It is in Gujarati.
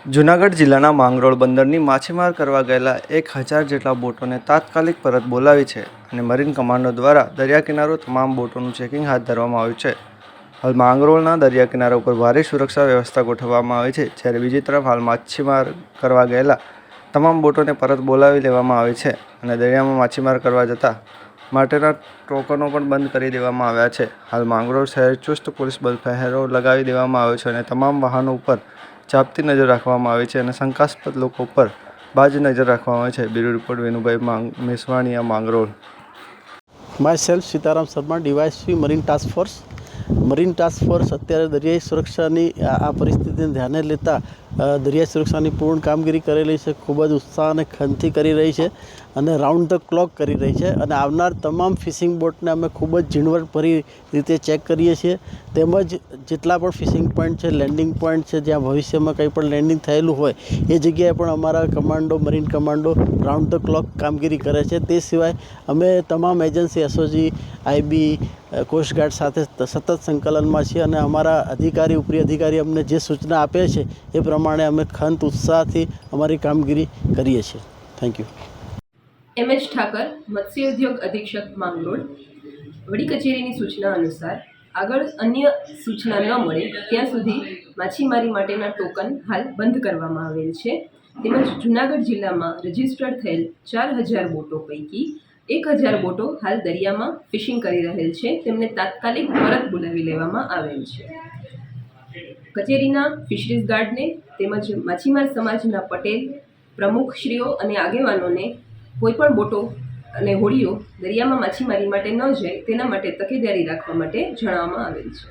જૂનાગઢ જિલ્લાના માંગરોળ બંદરની માછીમાર કરવા ગયેલા 1000 જેટલા બોટોને તાત્કાલિક પરત બોલાવી છે અને મરીન કમાન્ડો દ્વારા દરિયા કિનારો તમામ બોટોનું ચેકિંગ હાથ ધરવામાં આવ્યું છે। હાલ માંગરોળના દરિયા કિનારા ઉપર ભારે સુરક્ષા વ્યવસ્થા ગોઠવવામાં આવી છે, જ્યારે બીજી તરફ હાલ માછીમાર કરવા ગયેલા તમામ બોટોને પરત બોલાવી લેવામાં આવી છે અને દરિયામાં માછીમાર કરવા જતા માટેના ટોકનો પણ બંધ કરી દેવામાં આવ્યા છે। હાલ માંગરોળ શહેર ચુસ્ત પોલીસ બળ પહેરો લગાવી દેવામાં આવ્યો છે અને તમામ વાહનો ઉપર ચાંપતી નજર રાખવામાં આવી છે અને શંકાસ્પદ લોકો પર બાજ નજર રાખવામાં આવે છે। Bureau report Venubhai Mesvaniya, Mangrol. Myself Sitaram Sharma, DYSP marine task force અત્યારે દરિયાઈ સુરક્ષાની આ પરિસ્થિતિને ધ્યાને લેતા દરિયાઈ સુરક્ષાની પૂર્ણ કામગીરી કરેલી છે। ખૂબ જ ઉત્સાહ અને ખંતથી કરી રહી છે અને રાઉન્ડ ધ ક્લોક કરી રહી છે અને આવનાર તમામ ફિશિંગ બોટને અમે ખૂબ જ ઝીણવટભરી રીતે ચેક કરીએ છીએ, તેમજ જેટલા પણ ફિશિંગ પોઈન્ટ છે, લેન્ડિંગ પોઈન્ટ છે, જ્યાં ભવિષ્યમાં કંઈ પણ લેન્ડિંગ થયેલું હોય એ જગ્યાએ પણ અમારા marine commando round the clock કામગીરી કરે છે। તે સિવાય અમે તમામ એજન્સી એસઓજી, આઈબી, કોસ્ટગાર્ડ સાથે સતત સંકલનમાં છીએ અને અમારા ઉપરી અધિકારી અમને જે સૂચના આપે છે એ પ્રમાણે અમે ઉત્સાહથી અમારી કામગીરી કરીએ છીએ। Thank you. એમ.એચ. ઠાકર, મત્સ્ય ઉદ્યોગ અધિક્ષક, માંગરોળ। વડી કચેરીની સૂચના અનુસાર આગળ અન્ય સૂચના ન મળે ત્યાં સુધી માછીમારી માટેના ટોકન હાલ બંધ કરવામાં આવેલ છે। તેમજ જૂનાગઢ જિલ્લામાં રજીસ્ટર્ડ થયેલ 4000 બોટો પૈકી 1000 બોટો હાલ દરિયામાં ફિશિંગ કરી રહેલ છે, તેમને તાત્કાલિક પરત બોલાવી લેવામાં આવેલ છે। કચેરીના ફિશરીઝ ગાર્ડને તેમજ માછીમાર સમાજના પટેલ, પ્રમુખશ્રીઓ અને આગેવાનોને કોઈપણ બોટો અને હોડીઓ દરિયામાં માછીમારી માટે ન જાય તેના માટે તકેદારી રાખવા માટે જણાવવામાં આવેલ છે।